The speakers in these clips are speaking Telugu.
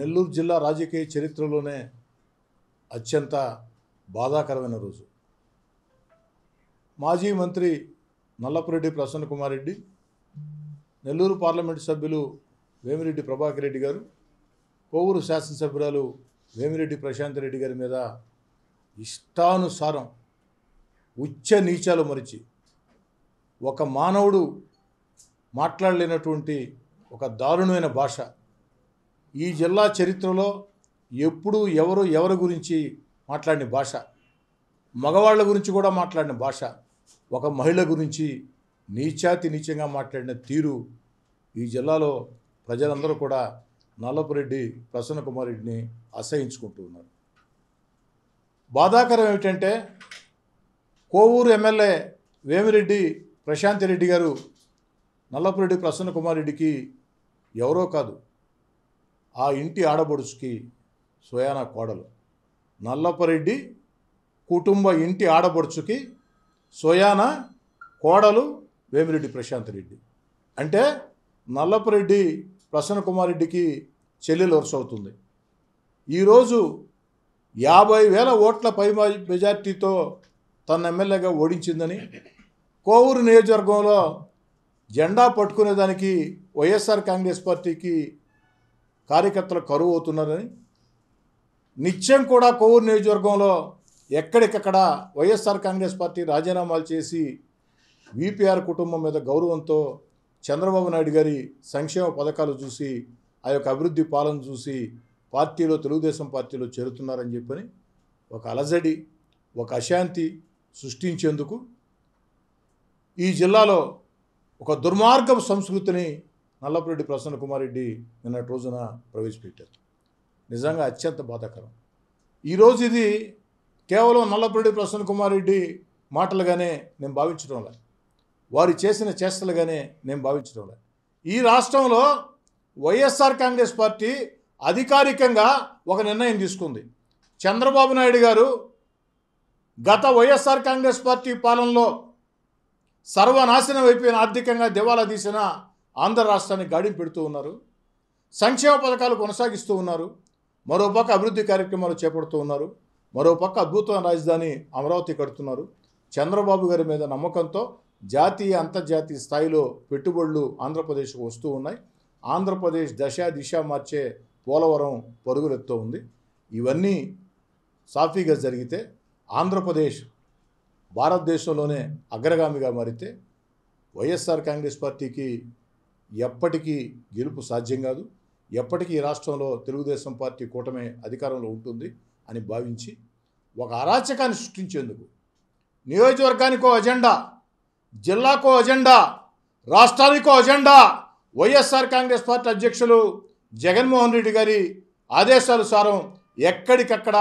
నెల్లూరు జిల్లా రాజకీయ చరిత్రలోనే అత్యంత బాధాకరమైన రోజు. మాజీ మంత్రి నల్లపురెడ్డి ప్రసన్న కుమార్ రెడ్డి, నెల్లూరు పార్లమెంటు సభ్యులు వేమిరెడ్డి ప్రభాకర్ రెడ్డి గారు, కోవూరు శాసనసభ్యురాలు వేమిరెడ్డి ప్రశాంత్ రెడ్డి గారి మీద ఇష్టానుసారం ఉచ్చ నీచాలు మరిచి ఒక మానవుడు మాట్లాడలేనటువంటి ఒక దారుణమైన భాష, ఈ జిల్లా చరిత్రలో ఎప్పుడు ఎవరి గురించి మాట్లాడిన భాష, మగవాళ్ళ గురించి కూడా మాట్లాడిన భాష, ఒక మహిళ గురించి నీచంగా మాట్లాడిన తీరు ఈ జిల్లాలో ప్రజలందరూ కూడా నల్లపురెడ్డి ప్రసన్న కుమార్ రెడ్డిని అసహించుకుంటూ ఉన్నారు. బాధాకరం ఏమిటంటే కోవూరు ఎమ్మెల్యే వేమిరెడ్డి ప్రశాంత్ రెడ్డి గారు నల్లపురెడ్డి ప్రసన్న కుమార్ రెడ్డికి ఎవరో కాదు, ఆ ఇంటి ఆడబడుచుకి సోయానా కోడలు. నల్లపురెడ్డి కుటుంబ ఇంటి ఆడబడుచుకి సోయానా కోడలు వేమిరెడ్డి ప్రశాంత్ రెడ్డి. అంటే నల్లపురెడ్డి ప్రసన్న కుమార్ రెడ్డికి చెల్లెలు వరుస అవుతుంది. ఈరోజు 50,000 ఓట్ల పై మెజార్టీతో తన ఎమ్మెల్యేగా ఓడించిందని, కోవూరు నియోజకవర్గంలో జెండా పట్టుకునేదానికి వైఎస్ఆర్ కాంగ్రెస్ పార్టీకి కార్యకర్తలు కరువు అవుతున్నారని, నిత్యం కూడా కోవూరు నియోజకవర్గంలో ఎక్కడికక్కడ వైఎస్ఆర్ కాంగ్రెస్ పార్టీ రాజీనామాలు చేసి వీపీఆర్ కుటుంబం మీద గౌరవంతో చంద్రబాబు నాయుడు గారి సంక్షేమ పథకాలు చూసి, ఆ యొక్క అభివృద్ధి పాలన చూసి పార్టీలో తెలుగుదేశం పార్టీలో చేరుతున్నారని చెప్పని ఒక అలజడి, ఒక అశాంతి సృష్టించేందుకు ఈ జిల్లాలో ఒక దుర్మార్గపు సంస్కృతిని నల్లపురెడ్డి ప్రసన్న కుమార్ రెడ్డి నిన్నటి రోజున ప్రవేశపెట్టారు. నిజంగా అత్యంత బాధాకరం. ఈరోజు ఇది కేవలం నల్లపురెడ్డి ప్రసన్న కుమార్ రెడ్డి మాటలుగానే నేను భావించడం లేదు, వారు చేసిన చేష్టలుగానే నేను భావించడం లేదు. ఈ రాష్ట్రంలో వైఎస్ఆర్ కాంగ్రెస్ పార్టీ అధికారికంగా ఒక నిర్ణయం తీసుకుంది. చంద్రబాబు నాయుడు గారు గత వైఎస్ఆర్ కాంగ్రెస్ పార్టీ పాలనలో సర్వనాశనం అయిపోయిన, ఆర్థికంగా దివాలా తీసిన ఆంధ్ర రాష్ట్రాన్ని గాడిని పెడుతూ ఉన్నారు. సంక్షేమ పథకాలు కొనసాగిస్తూ ఉన్నారు. మరోపక్క అభివృద్ధి కార్యక్రమాలు చేపడుతూ ఉన్నారు. మరోపక్క అద్భుతమైన రాజధాని అమరావతి కడుతున్నారు. చంద్రబాబు గారి మీద నమ్మకంతో జాతీయ అంతర్జాతీయ స్థాయిలో పెట్టుబడులు ఆంధ్రప్రదేశ్కు వస్తూ ఉన్నాయి. ఆంధ్రప్రదేశ్ దిశ మార్చే పోలవరం పరుగులెత్తుతూ ఉంది. ఇవన్నీ సాఫీగా జరిగితే ఆంధ్రప్రదేశ్ భారతదేశంలోనే అగ్రగామిగా మారితే వైఎస్ఆర్ కాంగ్రెస్ పార్టీకి ఎప్పటికీ గెలుపు సాధ్యం కాదు. ఎప్పటికీ ఈ రాష్ట్రంలో తెలుగుదేశం పార్టీ కూటమి అధికారంలో ఉంటుంది అని భావించి ఒక అరాచకాన్ని సృష్టించేందుకు నియోజకవర్గానికో అజెండా, జిల్లాకో అజెండా, రాష్ట్రానికో అజెండా వైఎస్ఆర్ కాంగ్రెస్ పార్టీ అధ్యక్షులు జగన్మోహన్ రెడ్డి గారి ఆదేశానుసారం ఎక్కడికక్కడ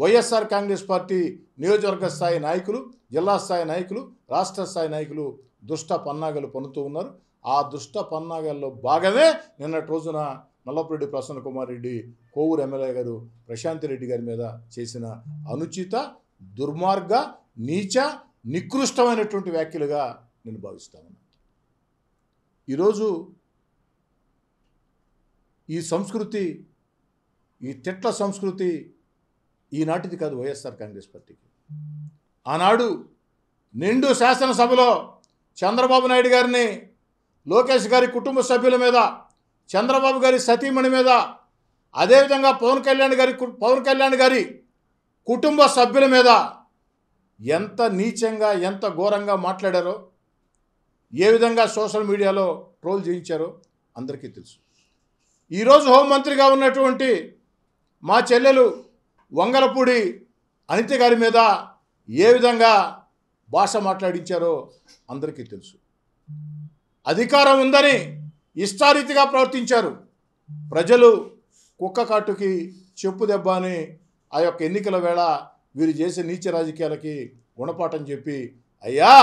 వైఎస్ఆర్ కాంగ్రెస్ పార్టీ నియోజకవర్గ స్థాయి నాయకులు, జిల్లా స్థాయి నాయకులు, రాష్ట్ర స్థాయి నాయకులు దుష్ట పన్నాగాలు పన్నుతూ ఉన్నారు. ఆ దుష్ట పన్నాగాల్లో భాగమే నిన్నటి రోజున నల్లపురెడ్డి ప్రసన్న కుమార్ రెడ్డి కోవూరు ఎమ్మెల్యే గారు ప్రశాంత్ రెడ్డి గారి మీద చేసిన అనుచిత, దుర్మార్గ, నీచ, నికృష్టమైనటువంటి వ్యాఖ్యలుగా నేను భావిస్తాను. ఈరోజు ఈ సంస్కృతి, ఈ తిట్ల సంస్కృతి ఈనాటిది కాదు వైఎస్ఆర్ కాంగ్రెస్ పార్టీకి. ఆనాడు నిండు శాసనసభలో చంద్రబాబు నాయుడు గారిని, లోకేష్ గారి కుటుంబ సభ్యుల మీద, చంద్రబాబు గారి సతీమణి మీద, అదేవిధంగా పవన్ కళ్యాణ్ గారి కుటుంబ సభ్యుల మీద ఎంత నీచంగా, ఎంత ఘోరంగా మాట్లాడారో, ఏ విధంగా సోషల్ మీడియాలో ట్రోల్ చేయించారో అందరికీ తెలుసు. ఈరోజు హోంమంత్రిగా ఉన్నటువంటి మా చెల్లెలు వంగలపూడి అనిత గారి మీద ఏ విధంగా భాష మాట్లాడించారో అందరికీ తెలుసు. అధికారం ఉందని ఇష్టారీతిగా ప్రవర్తించారు. ప్రజలు కుక్క కాటుకి చెప్పు దెబ్బ అని ఆ యొక్క ఎన్నికల వేళ వీరు చేసే నీచ రాజకీయాలకి గుణపాఠం చెప్పి, అయ్యా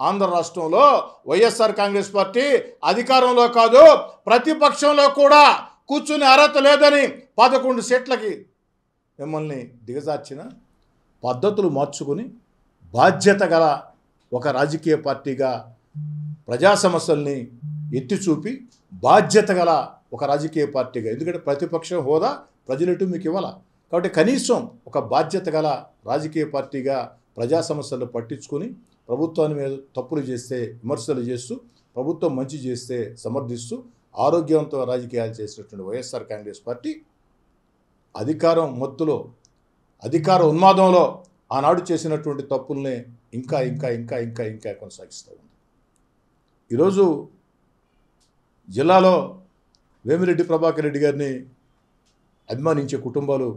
ఆంధ్ర రాష్ట్రంలో వైఎస్ఆర్ కాంగ్రెస్ పార్టీ అధికారంలో కాదు ప్రతిపక్షంలో కూడా కూర్చుని అర్హత లేదని 11 సీట్లకి మిమ్మల్ని దిగజార్చిన పద్ధతులు మార్చుకొని బాధ్యత గల ఒక రాజకీయ పార్టీగా ప్రజా సమస్యల్ని ఎత్తి చూపి బాధ్యత గల ఒక రాజకీయ పార్టీగా, ఎందుకంటే ప్రతిపక్ష హోదా ప్రజలెటు మీకు ఇవ్వాల. కాబట్టి కనీసం ఒక బాధ్యత గల రాజకీయ పార్టీగా ప్రజా సమస్యలు పట్టించుకొని ప్రభుత్వాన్ని మీద తప్పులు చేస్తే విమర్శలు చేస్తూ, ప్రభుత్వం మంచి చేస్తే సమర్థిస్తూ ఆరోగ్యవంత రాజకీయాలు చేసినటువంటి వైఎస్ఆర్ కాంగ్రెస్ పార్టీ అధికారం మత్తులో, అధికార ఉన్మాదంలో ఆనాడు చేసినటువంటి తప్పుల్ని ఇంకా ఇంకా ఇంకా ఇంకా ఇంకా కొనసాగిస్తూ ఉంది. ఈరోజు జిల్లాలో వేమిరెడ్డి ప్రభాకర్ రెడ్డి గారిని అభిమానించే కుటుంబాలు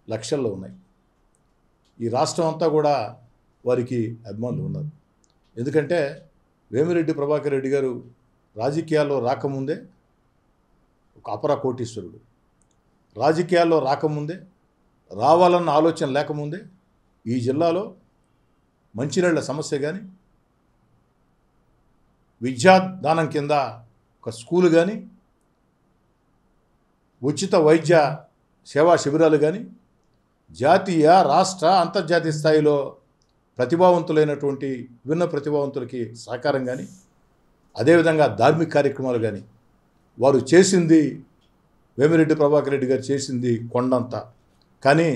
లక్షల్లో ఉన్నాయి. ఈ రాష్ట్రం అంతా కూడా వారికి అభిమానులు ఉన్నారు. ఎందుకంటే వేమిరెడ్డి ప్రభాకర్ రెడ్డి గారు రాజకీయాల్లో రాకముందే ఒక అపర కోటీశ్వరుడు. రాజకీయాల్లో రాకముందే, రావాలన్న ఆలోచన లేకముందే ఈ జిల్లాలో మంచినీళ్ళ సమస్య కానీ, విద్యాదానం కింద ఒక స్కూలు కానీ, ఉచిత వైద్య సేవా శిబిరాలు కానీ, జాతీయ రాష్ట్ర అంతర్జాతీయ స్థాయిలో ప్రతిభావంతులైనటువంటి విభిన్న ప్రతిభావంతులకి సహకారం కానీ, అదేవిధంగా ధార్మిక కార్యక్రమాలు కానీ వారు చేసింది, వేమిరెడ్డి ప్రభాకర్ రెడ్డి గారు చేసింది కొండంత. కానీ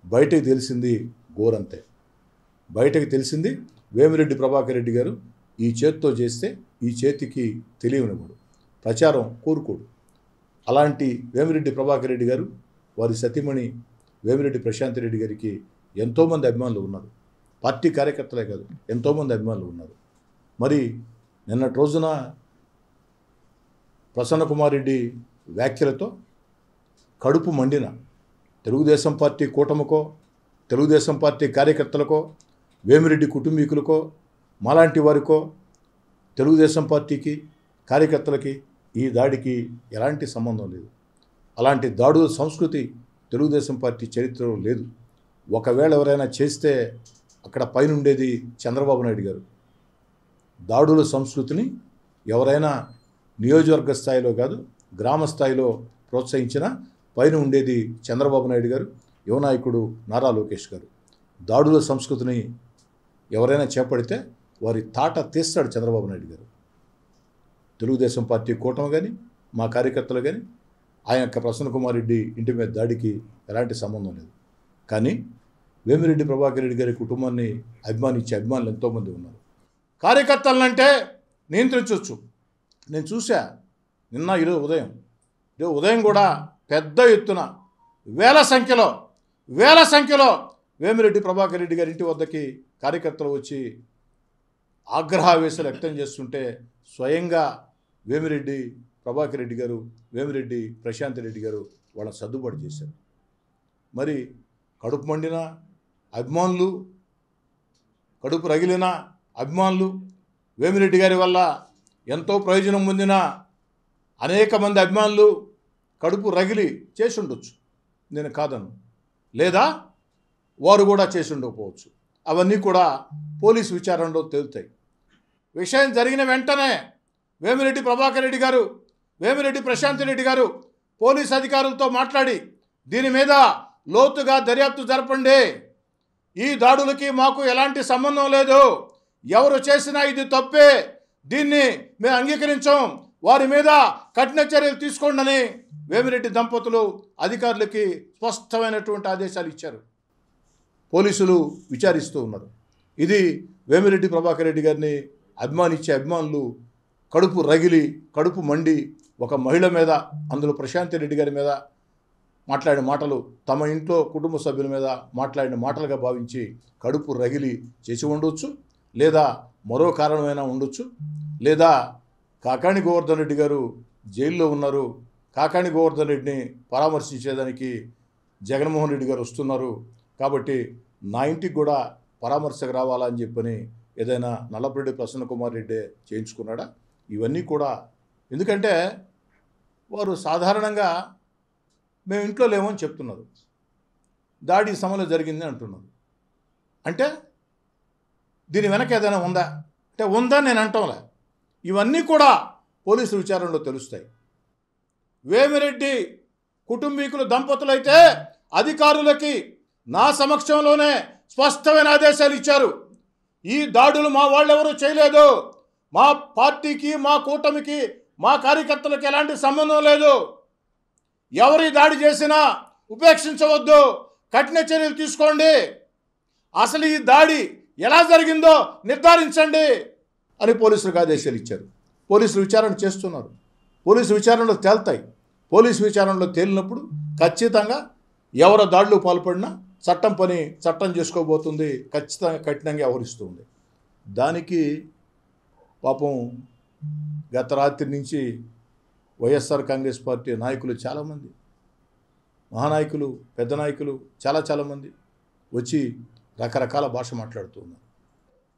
బయటకు తెలిసింది గోరంతే. బయటకు తెలిసింది వేమిరెడ్డి ప్రభాకర్ రెడ్డి గారు ఈ చేతితో చేస్తే ఈ చేతికి తెలియనివ్వడు, ప్రచారం కోరుకోడు. అలాంటి వేమిరెడ్డి ప్రభాకర్ రెడ్డి గారు, వారి సతీమణి వేమిరెడ్డి ప్రశాంత్ రెడ్డి గారికి ఎంతోమంది అభిమానులు ఉన్నారు. పార్టీ కార్యకర్తలే కాదు, ఎంతోమంది అభిమానులు ఉన్నారు. మరి నిన్నటి రోజున ప్రసన్న కుమార్ రెడ్డి వ్యాఖ్యలతో కడుపు మండిన తెలుగుదేశం పార్టీ కూటమికో, తెలుగుదేశం పార్టీ కార్యకర్తలకో, వేమిరెడ్డి కుటుంబీకులకో, మాలాంటి వారికో, తెలుగుదేశం పార్టీకి కార్యకర్తలకి ఈ దాడికి ఎలాంటి సంబంధం లేదు. అలాంటి దాడుల సంస్కృతి తెలుగుదేశం పార్టీ చరిత్రలో లేదు. ఒకవేళ ఎవరైనా చేస్తే అక్కడ పైన ఉండేది చంద్రబాబు నాయుడు గారు. దాడుల సంస్కృతిని ఎవరైనా నియోజకవర్గ స్థాయిలో కాదు, గ్రామ స్థాయిలో ప్రోత్సహించిన పైన ఉండేది చంద్రబాబు నాయుడు గారు, యువ నాయకుడు నారా లోకేష్ గారు. దాడుల సంస్కృతిని ఎవరైనా చేపడితే వారి తాట తీస్తాడు చంద్రబాబు నాయుడు గారు. తెలుగుదేశం పార్టీ కూటమి కానీ, మా కార్యకర్తలు కానీ ఆయన యొక్క ప్రసన్న కుమార్ రెడ్డి ఇంటి మీద దాడికి ఎలాంటి సంబంధం లేదు. కానీ వేమిరెడ్డి ప్రభాకర్ రెడ్డి గారి కుటుంబాన్ని అభిమానించే అభిమానులు ఎంతోమంది ఉన్నారు. కార్యకర్తలంటే నియంత్రించవచ్చు. నేను చూసా నిన్న ఈరోజు ఉదయం కూడా పెద్ద ఎత్తున వేల సంఖ్యలో వేమిరెడ్డి ప్రభాకర్ రెడ్డి గారి ఇంటి వద్దకి కార్యకర్తలు వచ్చి ఆగ్రహావేశాలు వ్యక్తం చేస్తుంటే స్వయంగా వేమిరెడ్డి ప్రభాకర్ రెడ్డి గారు, వేమిరెడ్డి ప్రశాంత్ రెడ్డి గారు వాళ్ళని సర్దుబాటు చేశారు. మరి కడుపు మండిన అభిమానులు, కడుపు రగిలిన అభిమానులు, వేమిరెడ్డి గారి వల్ల ఎంతో ప్రయోజనం పొందిన అనేక మంది అభిమానులు కడుపు రగిలి చేసి ఉండొచ్చు, నేను కాదను. లేదా వారు కూడా చేసి ఉండకపోవచ్చు. అవన్నీ కూడా పోలీసు విచారణలో తేలుతాయి. విషయం జరిగిన వెంటనే వేమిరెడ్డి ప్రభాకర్ రెడ్డి గారు, వేమిరెడ్డి ప్రశాంత్ రెడ్డి గారు పోలీసు అధికారులతో మాట్లాడి దీని మీద లోతుగా దర్యాప్తు జరపండి, ఈ దాడులకి మాకు ఎలాంటి సంబంధం లేదు, ఎవరు చేసినా ఇది తప్పే, దీన్ని మేము అంగీకరించాం, వారి మీద కఠిన చర్యలు తీసుకోండి అని వేమిరెడ్డి దంపతులు అధికారులకి స్పష్టమైనటువంటి ఆదేశాలు ఇచ్చారు. పోలీసులు విచారిస్తూ ఉన్నారు. ఇది వేమిరెడ్డి ప్రభాకర్ రెడ్డి గారిని అభిమానించే అభిమానులు కడుపు రగిలి, కడుపు మండి ఒక మహిళ మీద, అందులో ప్రశాంత్ రెడ్డి గారి మీద మాట్లాడిన మాటలు తమ ఇంట్లో కుటుంబ సభ్యుల మీద మాట్లాడిన మాటలుగా భావించి కడుపు రగిలి చేసి ఉండొచ్చు, లేదా మరో కారణమైనా ఉండొచ్చు, లేదా కాకాణి గోవర్ధన్ రెడ్డి గారు జైల్లో ఉన్నారు, కాకాణి గోవర్ధన్ రెడ్డిని పరామర్శించేదానికి జగన్మోహన్ రెడ్డి గారు వస్తున్నారు కాబట్టి నా ఇంటికి కూడా పరామర్శకు రావాలా అని చెప్పని ఏదైనా నల్లపురెడ్డి ప్రసన్న కుమార్ రెడ్డి చేయించుకున్నాడా? ఇవన్నీ కూడా ఎందుకంటే వారు సాధారణంగా మేము ఇంట్లో లేమని చెప్తున్నారు, దాడి సమయంలో జరిగింది అంటున్నారు. అంటే దీని వెనక ఏదైనా ఉందా అంటే ఉందని నేను అంటాంలే. ఇవన్నీ కూడా పోలీసు విచారణలో తెలుస్తాయి. వేమిరెడ్డి కుటుంబీకులు దంపతులైతే అధికారులకి నా సమక్షంలోనే స్పష్టమైన ఆదేశాలు ఇచ్చారు. ఈ దాడులు మా వాళ్ళెవరూ చేయలేదు, మా పార్టీకి, మా కూటమికి, మా కార్యకర్తలకు ఎలాంటి సంబంధం లేదు, ఎవరు ఈ దాడి చేసినా ఉపేక్షించవద్దు, కఠిన చర్యలు తీసుకోండి, అసలు ఈ దాడి ఎలా జరిగిందో నిర్ధారించండి అని పోలీసులకు ఆదేశాలు ఇచ్చారు. పోలీసులు విచారణ చేస్తున్నారు. పోలీసు విచారణలో తేల్తాయి. పోలీసు విచారణలో తేలినప్పుడు ఖచ్చితంగా ఎవరు దాడులు పాల్పడినా చట్టం చేసుకోబోతుంది, ఖచ్చితంగా కఠినంగా వ్యవహరిస్తుంది. దానికి పాపం గత రాత్రి నుంచి వైఎస్ఆర్ కాంగ్రెస్ పార్టీ నాయకులు చాలామంది, మహానాయకులు, పెద్ద నాయకులు చాలామంది వచ్చి రకరకాల భాష మాట్లాడుతూ ఉన్నారు.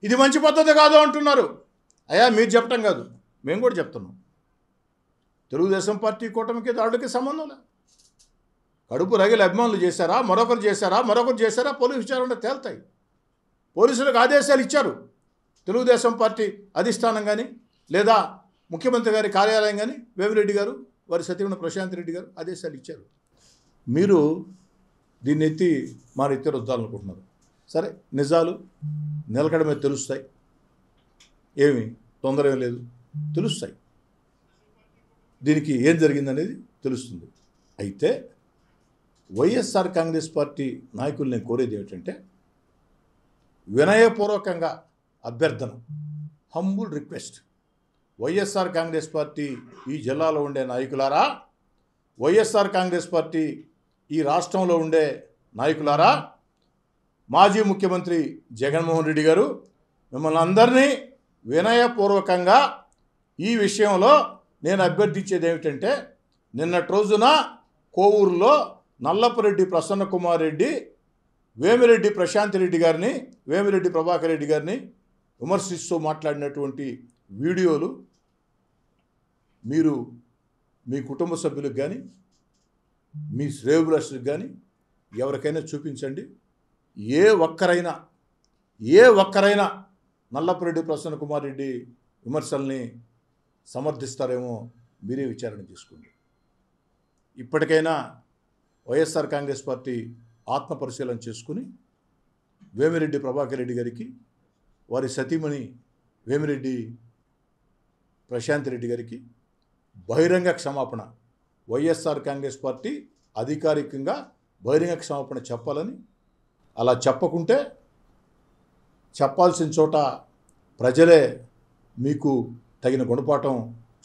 ఇది మంచి పద్ధతి కాదు అంటున్నారు. అయ్యా, మీరు చెప్పటం కాదు, మేము కూడా చెప్తున్నాం. తెలుగుదేశం పార్టీ కూటమికి దాడులకి సంబంధం లేదు. కడుపు రగిలి అభిమానులు చేశారా, మరొకరు చేశారా, పోలీసు విచారణ తేల్తాయి. పోలీసులకు ఆదేశాలు ఇచ్చారు తెలుగుదేశం పార్టీ అధిష్టానం కానీ, లేదా ముఖ్యమంత్రి గారి కార్యాలయం కానీ, వేమిరెడ్డి గారు, వారి సతీమణి ప్రశాంత్ రెడ్డి గారు ఆదేశాలు ఇచ్చారు. మీరు దీన్ని ఎత్తి మా నెత్తి రుద్దాలనుకుంటున్నారు. సరే, నిజాలు నిలకడ మీద తెలుస్తాయి, ఏమి తొందర ఏం లేదు, తెలుస్తాయి. దీనికి ఏం జరిగిందనేది తెలుస్తుంది. అయితే వైఎస్ఆర్ కాంగ్రెస్ పార్టీ నాయకులు నేను కోరేది ఏమిటంటే, వినయపూర్వకంగా అభ్యర్థన, humble request, YSR Congress party ఈ జిల్లాలో ఉండే నాయకులారా, వైఎస్ఆర్ కాంగ్రెస్ పార్టీ ఈ రాష్ట్రంలో ఉండే నాయకులారా, మాజీ ముఖ్యమంత్రి జగన్మోహన్ రెడ్డి గారు, మిమ్మల్ని అందరినీ వినయపూర్వకంగా ఈ విషయంలో నేను అభ్యర్థించేది ఏమిటంటే, నిన్నటి రోజున కోవూరులో నల్లపురెడ్డి ప్రసన్న కుమార్ రెడ్డి వేమిరెడ్డి ప్రశాంత్ రెడ్డి గారిని, వేమిరెడ్డి ప్రభాకర్ రెడ్డి గారిని విమర్శిస్తూ మాట్లాడినటువంటి వీడియోలు మీరు మీ కుటుంబ సభ్యులకు కానీ, మీ శ్రేయోభిలాషులకు కానీ ఎవరికైనా చూపించండి. ఏ ఒక్కరైనా నల్లపురెడ్డి ప్రసన్న కుమార్ రెడ్డి విమర్శల్ని సమర్థిస్తారేమో మీరే విచారణ చేసుకోండి. ఇప్పటికైనా వైఎస్ఆర్ కాంగ్రెస్ పార్టీ ఆత్మపరిశీలన చేసుకుని వేమిరెడ్డి ప్రభాకర్ రెడ్డి గారికి, వారి సతీమణి వేమిరెడ్డి ప్రశాంత్ రెడ్డి గారికి బహిరంగ క్షమాపణ, వైఎస్ఆర్ కాంగ్రెస్ పార్టీ అధికారికంగా బహిరంగ క్షమాపణ చెప్పాలని, అలా చెప్పకుంటే చెప్పాల్సిన చోట ప్రజలే మీకు తగిన గుణపాఠం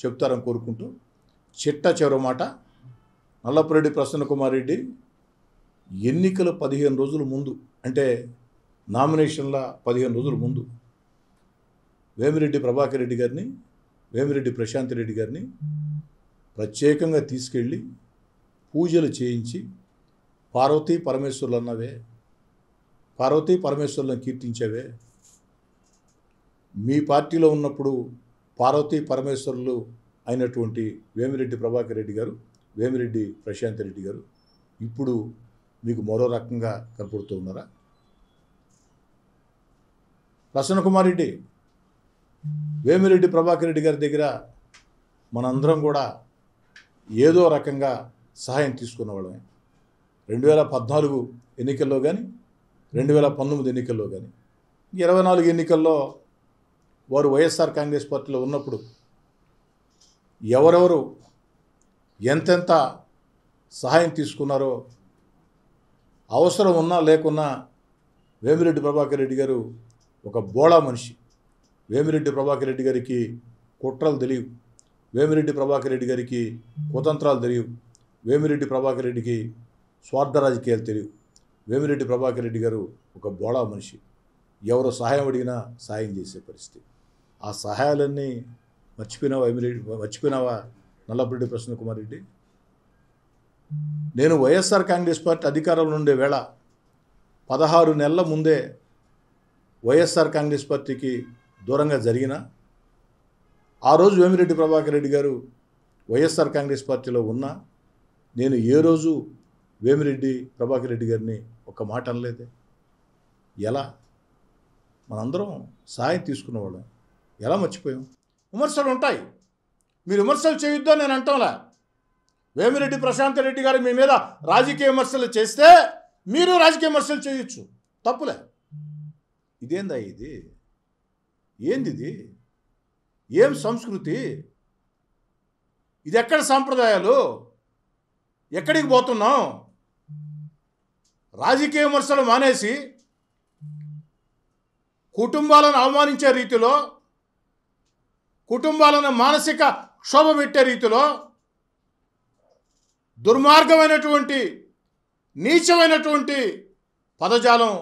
చెప్తారని కోరుకుంటూ, చివరి మాట, నల్లపురెడ్డి ప్రసన్న కుమార్ రెడ్డి ఎన్నికల 15 రోజుల ముందు, అంటే నామినేషన్ల 15 రోజుల ముందు వేమిరెడ్డి ప్రభాకర్ రెడ్డి గారిని, వేమిరెడ్డి ప్రశాంత్ రెడ్డి గారిని ప్రత్యేకంగా తీసుకెళ్ళి పూజలు చేయించి, పార్వతీ పరమేశ్వరులు అన్నవే, పార్వతీ పరమేశ్వరులను కీర్తించేవే, మీ పార్టీలో ఉన్నప్పుడు పార్వతీ పరమేశ్వరులు అయినటువంటి వేమిరెడ్డి ప్రభాకర్ రెడ్డి గారు, వేమిరెడ్డి ప్రశాంత్ రెడ్డి గారు ఇప్పుడు మీకు మరో రకంగా కనపడుతూ ఉన్నారా? ప్రసన్న కుమార్ రెడ్డి, వేమిరెడ్డి ప్రభాకర్ రెడ్డి గారి దగ్గర మనందరం కూడా ఏదో రకంగా సహాయం తీసుకున్నవాళ్ళమే. 2014 ఎన్నికల్లో కానీ, 2019 ఎన్నికల్లో కానీ, 24 ఎన్నికల్లో వారు వైఎస్ఆర్ కాంగ్రెస్ పార్టీలో ఉన్నప్పుడు ఎవరెవరు ఎంతెంత సహాయం తీసుకున్నారో, అవసరం ఉన్నా లేకున్నా వేమిరెడ్డి ప్రభాకర్ రెడ్డి గారు ఒక బోళా మనిషి. వేమిరెడ్డి ప్రభాకర్ రెడ్డి గారికి కుట్రలు తెలియవు, వేమిరెడ్డి ప్రభాకర్ రెడ్డి గారికి కుతంత్రాలు తెలియవు, వేమిరెడ్డి ప్రభాకర్ రెడ్డికి స్వార్థ రాజకీయాలు తెలియవు. వేమిరెడ్డి ప్రభాకర్ రెడ్డి గారు ఒక బోళా మనిషి. ఎవరు సహాయం అడిగినా సహాయం చేసే పరిస్థితి. ఆ సహాయాలన్నీ మర్చిపోయినావా నల్లపురెడ్డి ప్రసన్న కుమార్ రెడ్డి? నేను వైఎస్ఆర్ కాంగ్రెస్ పార్టీ అధికారంలో ఉండే వేళ 16 నెలల ముందే వైఎస్ఆర్ కాంగ్రెస్ పార్టీకి దూరంగా జరిగిన ఆ రోజు వేమిరెడ్డి ప్రభాకర్ రెడ్డి గారు వైఎస్ఆర్ కాంగ్రెస్ పార్టీలో ఉన్నా నేను ఏ రోజు వేమిరెడ్డి ప్రభాకర్ రెడ్డి గారిని ఒక మాట అనలేదే. ఎలా? మనందరం సహాయం తీసుకున్నవాళ్ళం, ఎలా మర్చిపోయాం? విమర్శలు ఉంటాయి, మీరు విమర్శలు చేయొద్దు అని నేను అంటాంలా. వేమిరెడ్డి ప్రశాంత్ రెడ్డి గారు మీ మీద రాజకీయ విమర్శలు చేస్తే మీరు రాజకీయ విమర్శలు చేయొచ్చు, తప్పులే. ఇదేందా ఇది? ఏంది? ఏం సంస్కృతి ఇది? ఎక్కడ సాంప్రదాయాలు? ఎక్కడికి పోతున్నాం? రాజకీయ విమర్శలు మానేసి కుటుంబాలను అవమానించే రీతిలో, కుటుంబాలను మానసిక క్షోభ పెట్టే రీతిలో దుర్మార్గమైనటువంటి నీచమైనటువంటి పదజాలం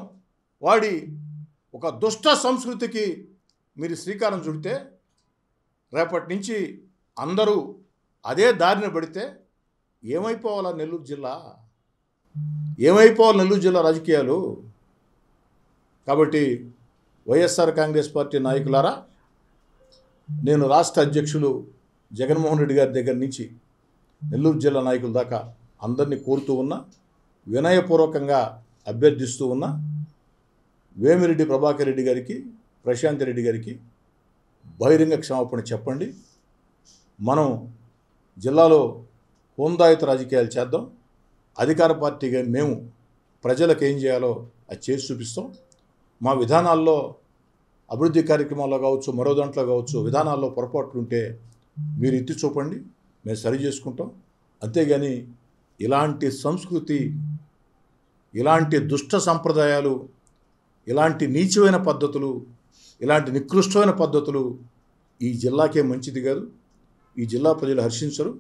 వాడి ఒక దుష్ట సంస్కృతికి మీరు శ్రీకారం చుడితే రేపటి నుంచి అందరూ అదే దారిన పడితే ఏమైపోవాలా నెల్లూరు జిల్లా? ఏమైపోవాలి నెల్లూరు జిల్లా రాజకీయాలు? కాబట్టి వైఎస్ఆర్ కాంగ్రెస్ పార్టీ నాయకులారా, నేను రాష్ట్ర అధ్యక్షులు జగన్మోహన్ రెడ్డి గారి దగ్గర నుంచి నెల్లూరు జిల్లా నాయకుల దాకా అందరినీ కోరుతూ ఉన్నా, వినయపూర్వకంగా అభ్యర్థిస్తూ ఉన్నా, వేమిరెడ్డి ప్రభాకర్ రెడ్డి గారికి, ప్రశాంత్ రెడ్డి గారికి బహిరంగ క్షమాపణ చెప్పండి. మనం జిల్లాలో హోందాయుత రాజకీయాలు చేద్దాం. అధికార పార్టీగా మేము ప్రజలకు ఏం చేయాలో అది చేసి చూపిస్తాం. మా విధానాల్లో, అభివృద్ధి కార్యక్రమాల్లో కావచ్చు, మరో దాంట్లో కావచ్చు, విధానాల్లో పొరపాట్లు ఉంటే మీరు ఎత్తి చూపండి, మేము సరి చేసుకుంటాం. అంతేగాని ఇలాంటి సంస్కృతి, ఇలాంటి దుష్ట సంప్రదాయాలు, ఇలాంటి నీచమైన పద్ధతులు, ఇలాంటి నికృష్టమైన పద్ధతులు ఈ జిల్లాకే మంచిది కాదు. ఈ జిల్లా ప్రజలు హర్షించరు.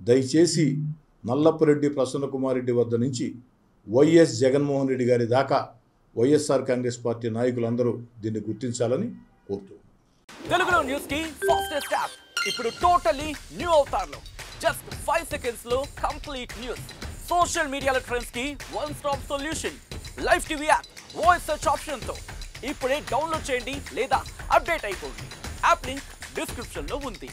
దయచేసి నల్లపురెడ్డి ప్రసన్న కుమార్ రెడ్డి వద్ద నుంచి వైఎస్ జగన్మోహన్ రెడ్డి గారి దాకా వైఎస్ఆర్ కాంగ్రెస్ పార్టీ నాయకులందరూ దీన్ని గుర్తించాలని కోరుతున్నాను. తెలుగులో న్యూస్ కి ఫాస్టెస్ట్ యాప్ ఇప్పుడు టోటల్లీ న్యూ అవతార్లో జస్ట్ 5 seconds లో కంప్లీట్ న్యూస్. సోషల్ మీడియాలో ట్రెండ్స్ కి one stop solution. Live TV app voice search option తో ఇప్పుడే డౌన్లోడ్ చేయండి లేదా అప్డేట్ అయిపోండి. యాప్ లింక్ డిస్క్రిప్షన్ లో ఉంది.